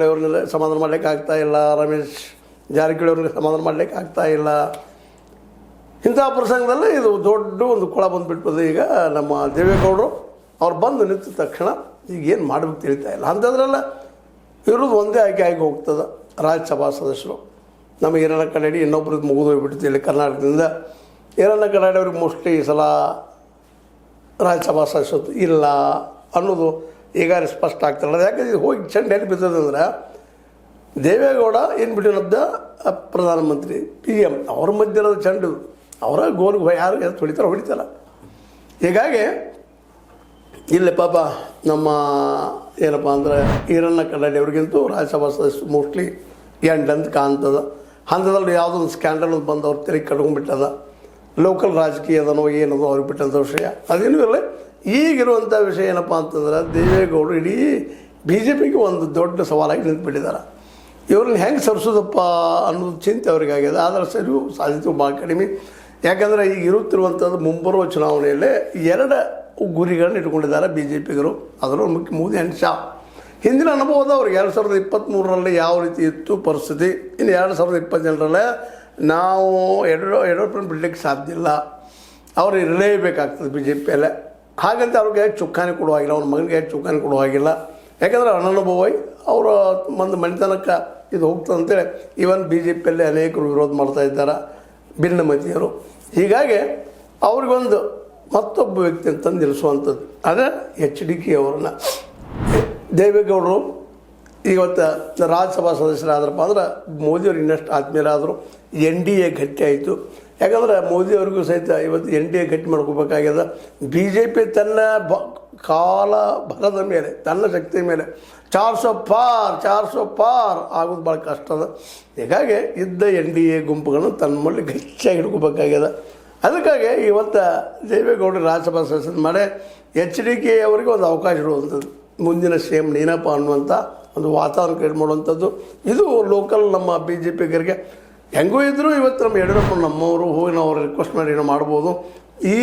ಅವ್ರನ್ನೆಲ್ಲ ಸಮಾಧಾನ ಮಾಡಲಿಕ್ಕೆ ಆಗ್ತಾ ಇಲ್ಲ, ರಮೇಶ್ ಜಾರಕಿಹೊಳಿ ಅವ್ರಿಗೆ ಸಮಾಧಾನ ಮಾಡಲಿಕ್ಕೆ ಆಗ್ತಾ ಇಲ್ಲ. ಇಂಥ ಪ್ರಸಂಗದಲ್ಲಿ ಇದು ದೊಡ್ಡ ಒಂದು ಕೊಳ ಬಂದುಬಿಟ್ಬೋದು. ಈಗ ನಮ್ಮ ದೇವೇಗೌಡರು ಅವ್ರು ಬಂದು ನಿಂತ ತಕ್ಷಣ ಈಗ ಏನು ಮಾಡಬೇಕು ತಿಳಿತಾ ಇಲ್ಲ. ಅಂಥದ್ರೆಲ್ಲ ಇರೋದು ಒಂದೇ ಆಗಿ ಹೋಗ್ತದೆ. ರಾಜ್ಯಸಭಾ ಸದಸ್ಯರು ನಮ್ಮ ಈರಣ್ಣ ಕನ್ನಡಿ ಇನ್ನೊಬ್ರದ್ದು ಮುಗಿದು ಹೋಗ್ಬಿಡ್ತು ಇಲ್ಲಿ ಕರ್ನಾಟಕದಿಂದ. ಈರಣ್ಣ ಕನ್ನಡಿ ಅವ್ರಿಗೆ ಮೋಸ್ಟ್ಲಿ ಈ ಸಲ ರಾಜ್ಯಸಭಾ ಸದಸ್ಯರು ಇಲ್ಲ ಅನ್ನೋದು ಈಗ ಸ್ಪಷ್ಟ ಆಗ್ತಿಲ್ಲ. ಯಾಕಂದ್ರೆ ಇದು ಹೋಗಿ ಚೆಂಡ ಎಲ್ಲಿ ಬಿದ್ದದಂದ್ರೆ ದೇವೇಗೌಡ ಏನು ಬಿಟ್ಟಿರೋದ ಪ್ರಧಾನಮಂತ್ರಿ PM ಅವ್ರ ಮಧ್ಯೆ ಇರೋದು ಚೆಂಡು, ಅವರ ಗೋಲ್ಗೆ ಯಾರು ಹೊಡಿತಾರ. ಹೀಗಾಗಿ ಇಲ್ಲಿ ಪಾಪ ನಮ್ಮ ಏನಪ್ಪ ಅಂದ್ರೆ ಈರಣ್ಣ ಕನ್ನಡಿ ಅವ್ರಿಗಿಂತೂ ರಾಜ್ಯಸಭಾ ಸದಸ್ಯರು ಮೋಸ್ಟ್ಲಿ ಎಂಡ್ ಅಂತ ಕಾಣ್ತದ. ಹಂತದಲ್ಲಿ ಯಾವುದೊಂದು ಸ್ಕ್ಯಾಂಡಲ್ ಬಂದು ಅವ್ರು ತಿರುಗಿ ಕಟ್ಕೊಂಡ್ಬಿಟ್ಟದ. ಲೋಕಲ್ ರಾಜಕೀಯದನೋ ಏನದೋ ಅವ್ರಿಗೆ ಬಿಟ್ಟಂಥ ವಿಷಯ ಅದೇನೂ ಇಲ್ಲ. ಈಗಿರುವಂಥ ವಿಷಯ ಏನಪ್ಪ ಅಂತಂದ್ರೆ ದೇವೇಗೌಡರು ಇಡೀ BJPಗೆ ಒಂದು ದೊಡ್ಡ ಸವಾಲಾಗಿ ನಿಂತುಬಿಟ್ಟಿದ್ದಾರೆ. ಇವ್ರನ್ನ ಹೆಂಗೆ ಸರಿಸೋದಪ್ಪ ಅನ್ನೋದು ಚಿಂತೆ ಅವ್ರಿಗೆ ಆಗಿದೆ. ಆದರೆ ಸರಿಯೂ ಸಾಧ್ಯತೆ ಭಾಳ ಕಡಿಮೆ. ಯಾಕಂದರೆ ಈಗ ಇರುತ್ತಿರುವಂಥದ್ದು ಮುಂಬರುವ ಚುನಾವಣೆಯಲ್ಲೇ 2 ಗುರಿಗಳನ್ನ ಇಟ್ಕೊಂಡಿದ್ದಾರೆ BJPಗರು. ಅದರಲ್ಲೂ ಮುಖ್ಯ ಮೋದಿ ಆ್ಯಂಡ್ ಶಾ. ಹಿಂದಿನ ಅನುಭವದ ಅವ್ರಿಗೆ 2023ರಲ್ಲಿ ಯಾವ ರೀತಿ ಇತ್ತು ಪರಿಸ್ಥಿತಿ, ಇನ್ನು 2022ರಲ್ಲೇ ನಾವು ಯಡಿಯೂರಪ್ಪನ ಬಿಡಲಿಕ್ಕೆ ಸಾಧ್ಯ ಇಲ್ಲ, ಅವ್ರು ಇರಲೇಬೇಕಾಗ್ತದೆ BJPಯಲ್ಲೇ. ಹಾಗಂತ ಅವ್ರಿಗೆ ಚುಕ್ಕಾಣಿ ಕೊಡುವಾಗಿಲ್ಲ, ಅವ್ರ ಮಗನಿಗೆ ಚುಕ್ಕಾಣಿ ಕೊಡುವಾಗಿಲ್ಲ. ಯಾಕಂದರೆ ಅನನುಭವ ಅವರ ಒಂದು ಮನೆತನಕ್ಕೆ ಇದು ಹೋಗ್ತದೆ ಅಂತೇಳಿ ಈವನ್ BJPಯಲ್ಲಿ ಅನೇಕರು ವಿರೋಧ ಮಾಡ್ತಾ ಇದ್ದಾರೆ, ಭಿನ್ನಮತೀಯರು. ಹೀಗಾಗಿ ಅವ್ರಿಗೊಂದು ಮತ್ತೊಬ್ಬ ವ್ಯಕ್ತಿಯನ್ನು ತಂದು ನಿಲ್ಲಿಸುವಂಥದ್ದು ಅದೇ HDK ಅವ್ರನ್ನ. ದೇವೇಗೌಡರು ಇವತ್ತು ರಾಜ್ಯಸಭಾ ಸದಸ್ಯರಾದ್ರಪ್ಪ ಅಂದ್ರೆ ಮೋದಿಯವ್ರು ಇನ್ನಷ್ಟು ಆತ್ಮೀಯರಾದರು. NDA ಗಟ್ಟಿ ಆಯಿತು. ಯಾಕಂದ್ರೆ ಮೋದಿಯವ್ರಿಗೂ ಸಹಿತ ಇವತ್ತು NDA ಗಟ್ಟಿ ಮಾಡ್ಕೋಬೇಕಾಗ್ಯದ. BJP ತನ್ನ ಕಾಲ ಬಲದ ಮೇಲೆ, ತನ್ನ ಶಕ್ತಿ ಮೇಲೆ 400 ಪಾರ್ ಆಗೋದು ಭಾಳ ಕಷ್ಟ ಅದ. ಹೀಗಾಗಿ ಇದ್ದ NDA ಗುಂಪುಗಳನ್ನು ತನ್ನ ಮೇಲೆ ಗಟ್ಟಿಯಾಗಿ ಹಿಡ್ಕೋಬೇಕಾಗ್ಯದ. ಅದಕ್ಕಾಗಿ ಇವತ್ತು ದೇವೇಗೌಡರು ರಾಜ್ಯಸಭಾ ಸದಸ್ಯರು ಮಾಡಿ HDK ಅವರಿಗೆ ಒಂದು ಅವಕಾಶ ಇಡುವಂಥದ್ದು, ಮುಂದಿನ CM ನೀನಪ್ಪ ಅನ್ನುವಂಥ ಒಂದು ವಾತಾವರಣ ಕ್ರಿಯೇಟ್ ಮಾಡುವಂಥದ್ದು. ಇದು ಲೋಕಲ್ ನಮ್ಮ BJPಗರಿಗೆ ಹೆಂಗೂ ಇದ್ದರೂ ಇವತ್ತು ನಮ್ಮ ಯಡಿಯೂರಪ್ಪ ನಮ್ಮವರು ಹೋಗಿ ನಾವು ರಿಕ್ವೆಸ್ಟ್ ಮಾಡಿ ಏನೋ ಮಾಡ್ಬೋದು. ಈ